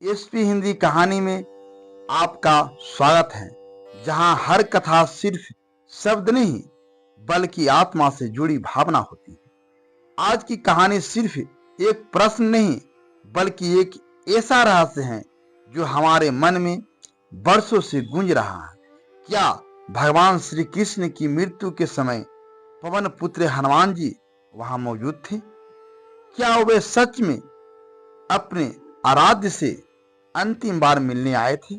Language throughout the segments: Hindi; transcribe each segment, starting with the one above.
एसपी हिंदी कहानी में आपका स्वागत है, जहां हर कथा सिर्फ शब्द नहीं बल्कि आत्मा से जुड़ी भावना होती है। आज की कहानी सिर्फ एक प्रश्न नहीं बल्कि एक ऐसा रहस्य है जो हमारे मन में वर्षों से गूंज रहा है। क्या भगवान श्री कृष्ण की मृत्यु के समय पवन पुत्र हनुमान जी वहां मौजूद थे? क्या वे सच में अपने आराध्य से अंतिम बार मिलने आए थे?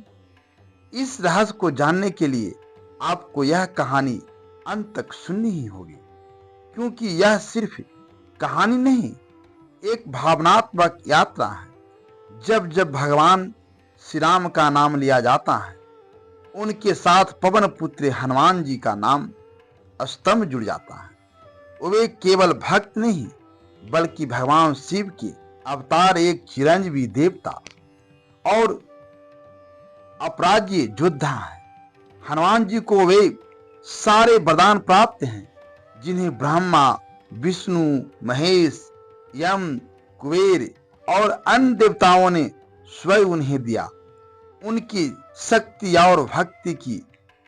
इस रहस्य को जानने के लिए आपको यह कहानी अंत तक सुननी ही होगी, क्योंकि यह सिर्फ कहानी नहीं, एक भावनात्मक यात्रा है। जब जब भगवान श्री राम का नाम लिया जाता है, उनके साथ पवन पुत्र हनुमान जी का नाम स्तंभ जुड़ जाता है। वे केवल भक्त नहीं बल्कि भगवान शिव के अवतार, एक चिरंजीवी देवता और अपराज्य योद्धा है। हनुमान जी को वे सारे वरदान प्राप्त हैं जिन्हें ब्रह्मा, विष्णु, महेश, यम, कुबेर और अन्य देवताओं ने स्वयं उन्हें दिया। उनकी शक्ति और भक्ति की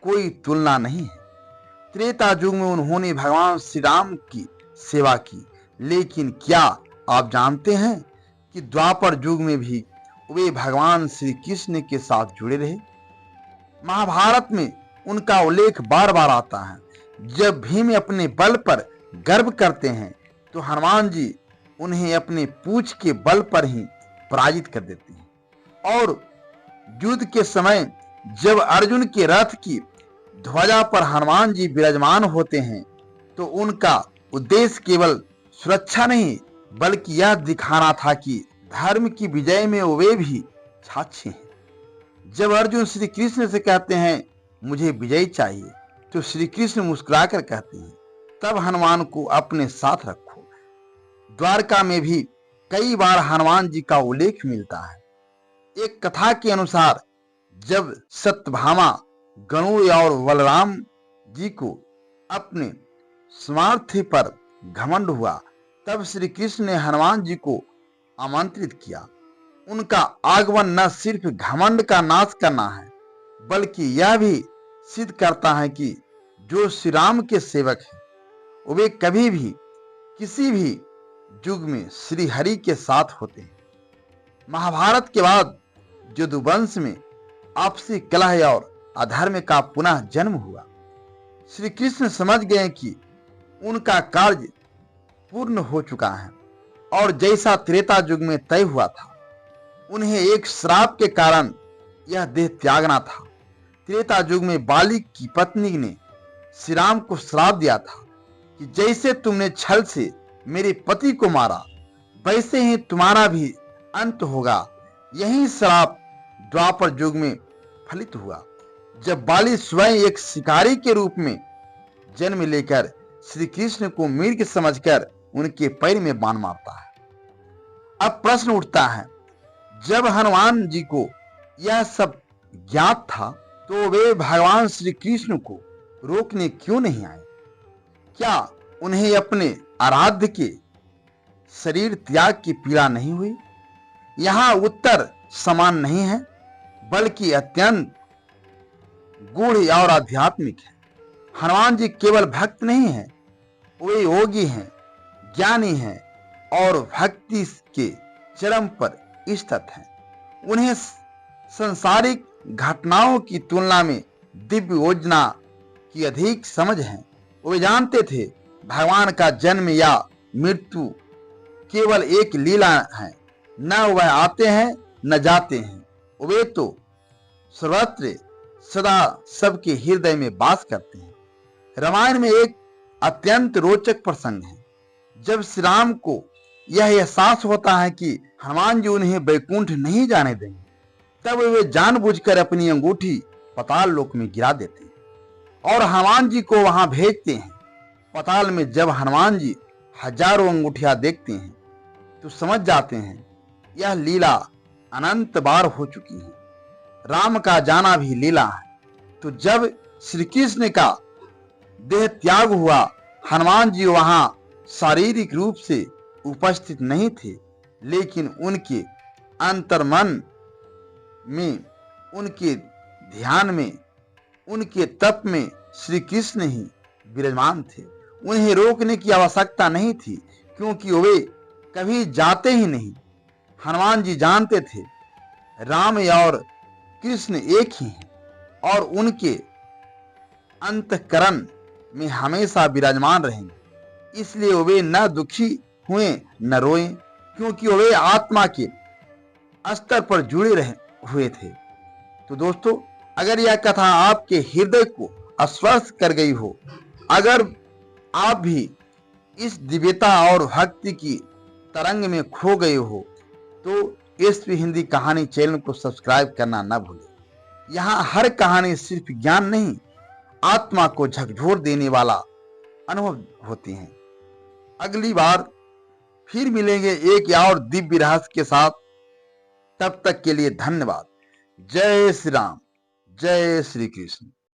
कोई तुलना नहीं है। त्रेता युग में उन्होंने भगवान श्री राम की सेवा की, लेकिन क्या आप जानते हैं कि द्वापर युग में भी वे भगवान श्री कृष्ण के साथ जुड़े रहे? महाभारत में उनका उल्लेख बार बार आता है। जब भीम अपने बल पर गर्व करते हैं तो हनुमान जी उन्हें अपने पूंछ के बल पर ही पराजित कर देते हैं। और युद्ध के समय जब अर्जुन के रथ की ध्वजा पर हनुमान जी विराजमान होते हैं तो उनका उद्देश्य केवल सुरक्षा नहीं बल्कि यह दिखाना था कि धर्म की विजय में वे भी साक्षी हैं। जब अर्जुन श्री कृष्ण से कहते हैं मुझे विजय चाहिए, तो श्री कृष्ण मुस्कुराकर कहते हैं तब हनुमान को अपने साथ रखो। द्वारका में भी कई बार हनुमान जी का उल्लेख मिलता है। एक कथा के अनुसार जब सत्यभामा, गणु और बलराम जी को अपने सामर्थ्य पर घमंड हुआ, तब श्री कृष्ण ने हनुमान जी को आमंत्रित किया। उनका आगमन न सिर्फ घमंड का नाश करना है बल्कि यह भी सिद्ध करता है कि जो श्री राम के सेवक हैं वे कभी भी किसी भी युग में श्री हरि के साथ होते हैं। महाभारत के बाद यदुवंश में आपसी कलह और अधर्म का पुनः जन्म हुआ। श्री कृष्ण समझ गए कि उनका कार्य पूर्ण हो चुका है और जैसा त्रेता युग में तय हुआ था, उन्हें एक श्राप के कारण यह देह त्यागना था। त्रेता युग में बाली की पत्नी ने श्री राम को श्राप दिया था कि जैसे तुमने छल से मेरे पति को मारा, वैसे ही तुम्हारा भी अंत होगा। यही श्राप द्वापर युग में फलित हुआ, जब बाली स्वयं एक शिकारी के रूप में जन्म लेकर श्री कृष्ण को मृग समझकर उनके पैर में बाण मारता है। अब प्रश्न उठता है, जब हनुमान जी को यह सब ज्ञात था तो वे भगवान श्री कृष्ण को रोकने क्यों नहीं आए? क्या उन्हें अपने आराध्य के शरीर त्याग की पीड़ा नहीं हुई? यहाँ उत्तर समान नहीं है बल्कि अत्यंत गूढ़ और आध्यात्मिक है। हनुमान जी केवल भक्त नहीं हैं, वे योगी हैं, ज्ञानी हैं और भक्ति के चरम पर स्थित हैं। उन्हें सांसारिक घटनाओं की तुलना में दिव्य योजना की अधिक समझ है। वे जानते थे भगवान का जन्म या मृत्यु केवल एक लीला है, न वह आते हैं न जाते हैं, वे तो सर्वत्र सदा सबके हृदय में वास करते हैं। रामायण में एक अत्यंत रोचक प्रसंग है। जब श्री राम को यह एहसास होता है कि हनुमान जी उन्हें वैकुंठ नहीं जाने देंगे, तब वे जानबूझकर अपनी अंगूठी पाताल लोक में गिरा देते हैं और हनुमान जी को वहां भेजते हैं। पाताल में जब हनुमान जी हजारों अंगूठियां देखते हैं तो समझ जाते हैं यह लीला अनंत बार हो चुकी है। राम का जाना भी लीला है। तो जब श्री कृष्ण का देह त्याग हुआ, हनुमान जी वहां शारीरिक रूप से उपस्थित नहीं थे, लेकिन उनके अंतर्मन में, उनके ध्यान में, उनके तप में श्री कृष्ण ही विराजमान थे। उन्हें रोकने की आवश्यकता नहीं थी, क्योंकि वे कभी जाते ही नहीं। हनुमान जी जानते थे राम और कृष्ण एक ही हैं और उनके अंतःकरण में हमेशा विराजमान रहेंगे। इसलिए वे न दुखी हुए न रोए, क्योंकि वे आत्मा के स्तर पर जुड़े रहे हुए थे। तो दोस्तों, अगर यह कथा आपके हृदय को आश्वस्त कर गई हो, अगर आप भी इस दिव्यता और भक्ति की तरंग में खो गए हो, तो एसपी हिंदी कहानी चैनल को सब्सक्राइब करना न भूलें। यहाँ हर कहानी सिर्फ ज्ञान नहीं, आत्मा को झकझोर देने वाला अनुभव होते हैं। अगली बार फिर मिलेंगे एक और दिव्य रहस्य के साथ। तब तक के लिए धन्यवाद। जय श्री राम, जय श्री कृष्ण।